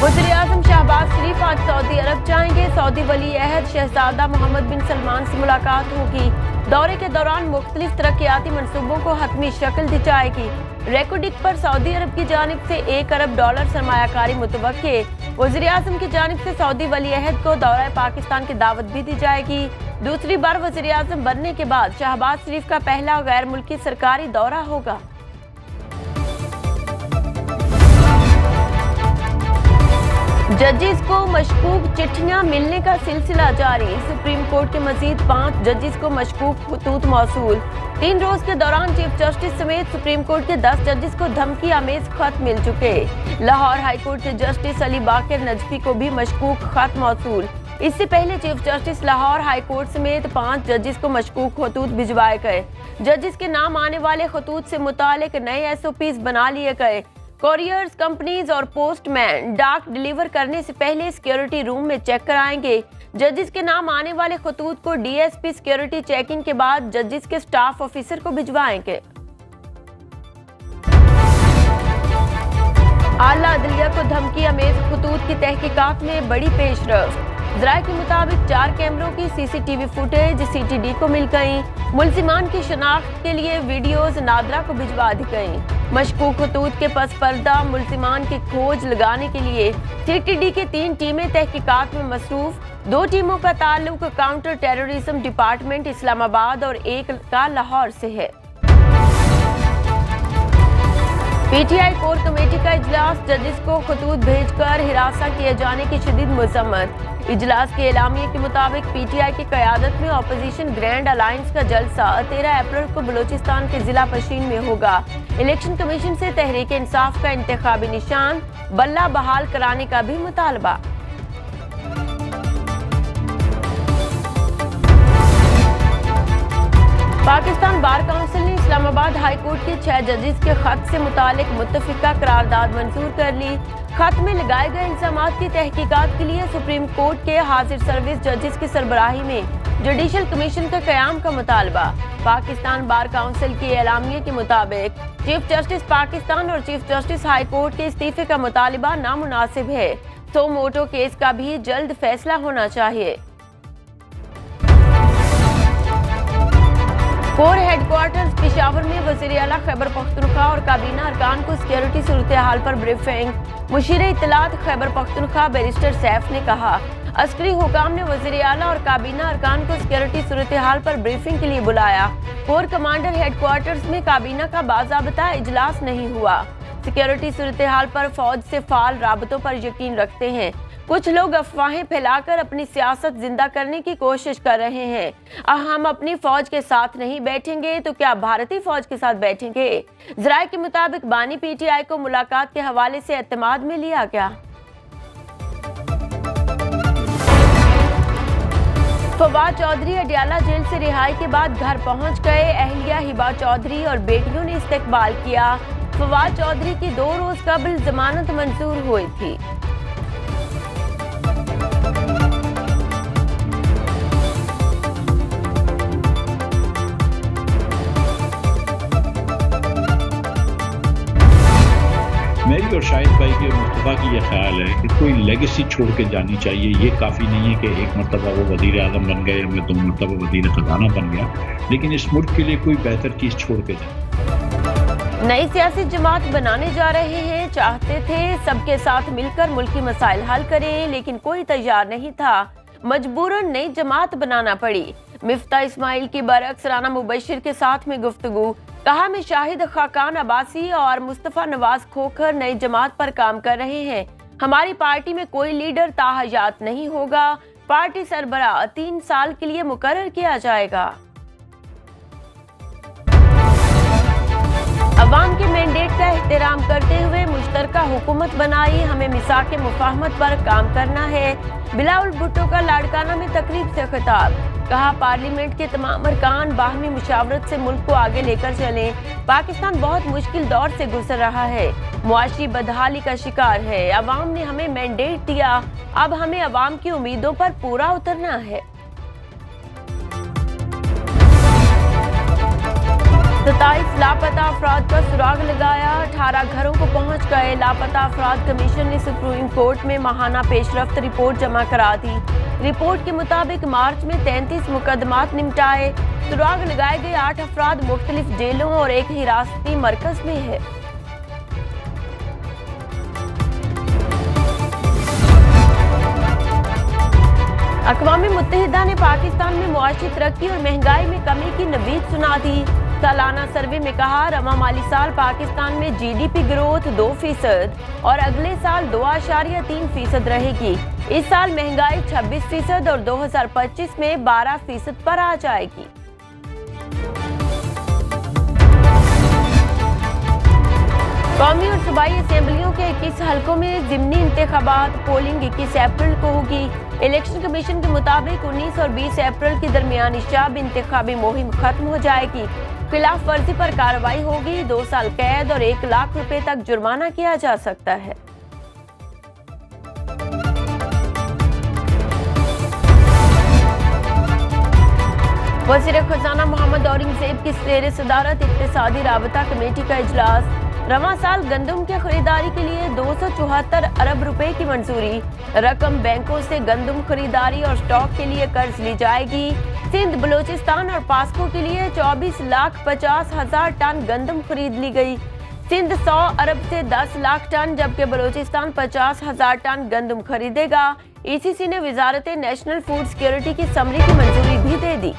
वज़ीर-ए-आज़म शहबाज शरीफ आज सऊदी अरब जाएंगे। सऊदी वली अहद शहजादा मोहम्मद बिन सलमान से मुलाकात होगी। दौरे के दौरान मुख्तलिफ तरक्याती मंसूबों को हतमी शक्ल दी जाएगी। रेकोडिक पर सऊदी अरब की जानिब से $1 अरब सरमायाकारी मुतवक्के। वज़ीर-ए-आज़म की जानिब से सऊदी वली अहद को दौरा पाकिस्तान की दावत भी दी जाएगी। दूसरी बार वज़ीर-ए-आज़म बनने के बाद शहबाज शरीफ का पहला गैर मुल्की सरकारी दौरा होगा। जजिस को मशकूक चिट्ठियां मिलने का सिलसिला जारी। सुप्रीम कोर्ट के मजीद 5 जजिस को मशकूक खतूत मौसूल। 3 रोज के दौरान चीफ जस्टिस समेत सुप्रीम कोर्ट के 10 जजिस को धमकी आमेज खत मिल चुके। लाहौर हाई कोर्ट के जस्टिस अली बाकर नजफी को भी मशकूक खत मौसूल। इससे पहले chief justice Lahore high court समेत 5 जजिस को मशकूक खतूत भिजवाए गए। जजिस के नाम आने वाले खतूत से मुतालिक नए SOPs बना लिए गए। कोरियर्स कंपनीज और पोस्टमैन डाक डिलीवर करने से पहले सिक्योरिटी रूम में चेक कराएंगे। जजिस के नाम आने वाले खतूत को DSP सिक्योरिटी चेकिंग के बाद जजिस के स्टाफ ऑफिसर को भिजवाएंगे। आला अदलिया को धमकी अमेज खतूत की तहकीकात में बड़ी पेशरफ्त। ज़राए के मुताबिक 4 कैमरों की CCTV फुटेज CTD को मिल गई। मुल्जिमान की शनाख्त के लिए वीडियोज नादरा को भिजवा दी गई। मशकूक खतूत के पस पर्दा मुल्जिमान की खोज लगाने के लिए CTD की 3 टीमें तहकीकात में मसरूफ। 2 टीमों का ताल्लुक काउंटर टेररिज्म डिपार्टमेंट इस्लामाबाद और एक का लाहौर से है। PTI कोर कमेटी का इजलास। जजिस को खतूत भेजकर हिरासा किए जाने की शदीद मजम्मत। इजलास के एलामिये के मुताबिक PTI की क़यादत में अपोजिशन ग्रैंड अलायंस का जलसा 13 अप्रैल को बलूचिस्तान के जिला पशीन में होगा। इलेक्शन कमीशन से तहरीक इंसाफ का इंतखाबी निशान बल्ला बहाल कराने का भी मुतालबा। पाकिस्तान बार काउंसिल ने इस्लामाबाद हाई कोर्ट के 6 जजिस के खत से मुतालिक मुत्तफिका करारदाद मंजूर कर ली। खत में लगाए गए इल्जामात की तहकीकात के लिए सुप्रीम कोर्ट के हाजिर सर्विस जजिस की सरबराही में जुडिशल कमीशन का क़याम का मुतालबा। पाकिस्तान बार काउंसिल के एलामिये के मुताबिक चीफ जस्टिस पाकिस्तान और चीफ जस्टिस हाई कोर्ट के इस्तीफे का मुतालबा नामुनासिब है। सो मोटो केस का भी जल्द फैसला होना चाहिए। कोर हेडक्वार्टर्स पेशावर में वज़ीर आला खैबर पख्तूनख्वा और काबीना अरकान को सिक्योरिटी सूरत हाल पर ब्रीफिंग। मुशीर इत्तलात खैबर पख्तूनख्वा बैरिस्टर सैफ ने कहा, अस्करी हुकाम ने वज़ीर आला और काबीना अरकान को सिक्योरिटी सूरत हाल पर ब्रीफिंग के लिए बुलाया। कोर कमांडर हेडक्वार्टर्स में काबीना का बाज़ाबता इजलास नहीं हुआ। सिक्योरिटी सूरत हाल पर फौज से फाल राबतों पर यकीन रखते हैं। कुछ लोग अफवाहें फैलाकर अपनी सियासत जिंदा करने की कोशिश कर रहे हैं। हम अपनी फौज के साथ नहीं बैठेंगे तो क्या भारतीय फौज के साथ बैठेंगे? ज़राए के मुताबिक बानी PTI को मुलाकात के हवाले से एतमाद में लिया गया। फवाद चौधरी अडियाला जेल से रिहाई के बाद घर पहुंच गए। अहलिया हिबा चौधरी और बेटियों ने इस्तकबाल किया। फवाद चौधरी की 2 रोज कबल जमानत मंजूर हुई थी। मेरी और शाहिद भाई के मुस्तफा की ये ख्याल है कि कोई लेगेसी छोड़ के जानी चाहिए। ये काफ़ी नहीं है कि एक मरतबा वो वज़ीर आज़म बन गए या मैं 2 मरतबा वज़ीर ख़जाना बन गया, लेकिन इस मुल्क के लिए कोई बेहतर चीज़ छोड़ के जाए। नई सियासी जमात बनाने जा रहे हैं। चाहते थे सबके साथ मिलकर मुल्की मसाइल हल करें, लेकिन कोई तैयार नहीं था। मजबूरन नई जमात बनाना पड़ी। मिफ्ता इस्माइल की बरक्स राना मुबशिर के साथ में गुफ्तगू। कहा, मैं शाहिद खाकान अब्बासी और मुस्तफ़ा नवाज खोकर नई जमात पर काम कर रहे हैं। हमारी पार्टी में कोई लीडर ताहयात नहीं होगा। पार्टी सरबराह 3 साल के लिए मुकर्रर किया जाएगा। अवाम के मैंडेट का एहतराम करते हुए मुश्तरका हुकूमत बनाई। हमें मिसाक मुफाहमत पर काम करना है। बिलावल भुट्टो का लाड़काना में तकरीब से खिताब। कहा, पार्लियामेंट के तमाम अरकान बाहमी मुशावरत से मुल्क को आगे लेकर चलें। पाकिस्तान बहुत मुश्किल दौर से गुजर रहा है, मुआशी बदहाली का शिकार है। अवाम ने हमें मैंडेट दिया, अब हमें अवाम की उम्मीदों पर पूरा उतरना है। 27 लापता अफराद का सुराग लगाया, 18 घरों को पहुंच गए। लापता अफराद कमीशन ने सुप्रीम कोर्ट में माहाना पेशरफ्त रिपोर्ट जमा करा दी। रिपोर्ट के मुताबिक मार्च में 33 मुकदमात निपटाए। सुराग लगाए गए 8 अफराद मुख्तलिफ जेलों और एक हिरासती मरकज में है। अक़वाम मुत्तहिदा ने पाकिस्तान में मुआशी तरक्की और महंगाई में कमी की नवीद सुना दी। सालाना सर्वे में कहा, रवा माली साल पाकिस्तान में GDP ग्रोथ 2% और अगले साल 2.3% रहेगी। इस साल महंगाई 26% और 2025 में 12% पर आ जाएगी। कौमी और सूबाई असेंबलियों के 21 हलकों में ज़िमनी इंतखाबात, पोलिंग 21 अप्रैल को होगी। इलेक्शन कमीशन के मुताबिक 19 और 20 अप्रैल के दरमियान शब इंतखाबी मुहिम खत्म हो जाएगी। खिलाफ वर्जी पर कार्रवाई होगी। 2 साल कैद और 1 लाख रुपए तक जुर्माना किया जा सकता है। वज़ीर खजाना मोहम्मद औरंगज़ेब की ज़ेर सदारत इक़्तिसादी राबता कमेटी का इजलास। रवां साल गंदम की खरीदारी के लिए 274 अरब रुपए की मंजूरी। रकम बैंकों से गंदम खरीदारी और स्टॉक के लिए कर्ज ली जाएगी। सिंध, बलूचिस्तान और पास्को के लिए 24,50,000 टन गंदम खरीद ली गई। सिंध 100 अरब से 10 लाख टन जबकि बलूचिस्तान 50,000 टन गंदम खरीदेगा। ECC ने वजारत नेशनल फूड सिक्योरिटी की समरी की मंजूरी भी दे दी।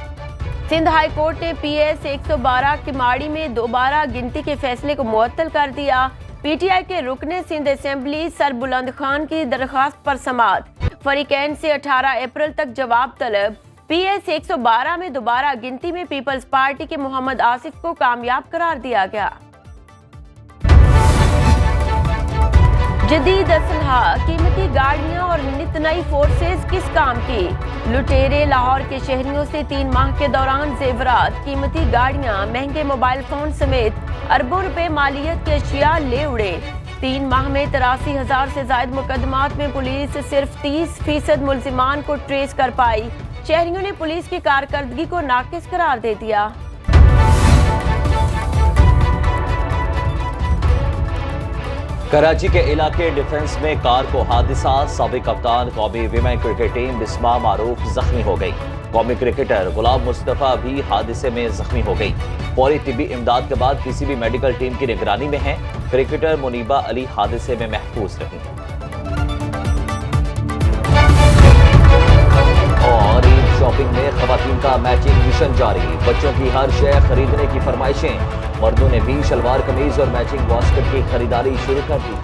सिंध हाई कोर्ट ने PS 112 की माड़ी में दोबारा गिनती के फैसले को मुअत्तल कर दिया। PTI के रुकने सिंध असेंबली सरबुलंद खान की दरख्वास्त पर समाअत। फरीकैन से 18 अप्रैल तक जवाब तलब। PS 112 में दोबारा गिनती में पीपल्स पार्टी के मोहम्मद आसिफ को कामयाब करार दिया गया। जदीद असलहा, कीमती गाड़ियां और नित नई फोर्सेस किस काम की? लुटेरे लाहौर के शहरियों से 3 माह के दौरान जेवरात, कीमती गाड़ियां, महंगे मोबाइल फोन समेत अरबों रुपए मालियत के अशिया ले उड़े। 3 माह में 83,000 से ज्यादा मुकदमात में पुलिस सिर्फ 30% मुल्जिमान को ट्रेस कर पाई। शहरियों ने पुलिस की कारकर्दगी को नाकिस करार दे दिया। कराची के इलाके डिफेंस में कार को हादसा, साबिक कप्तान कौमी विमेन क्रिकेट टीम बिस्मा मारूफ जख्मी हो गई। कौमी क्रिकेटर गुलाम मुस्तफा भी हादसे में जख्मी हो गई। फौरी तिब्बी इमदाद के बाद PCB मेडिकल टीम की निगरानी में है। क्रिकेटर मुनीबा अली हादसे में महफूज रही। और ईद शॉपिंग में खवातीन का मैचिंग मिशन जारी। बच्चों की हर शय खरीदने की फरमाइशें। मर्दों ने भी शलवार कमीज और मैचिंग वास्कट की खरीदारी शुरू कर दी।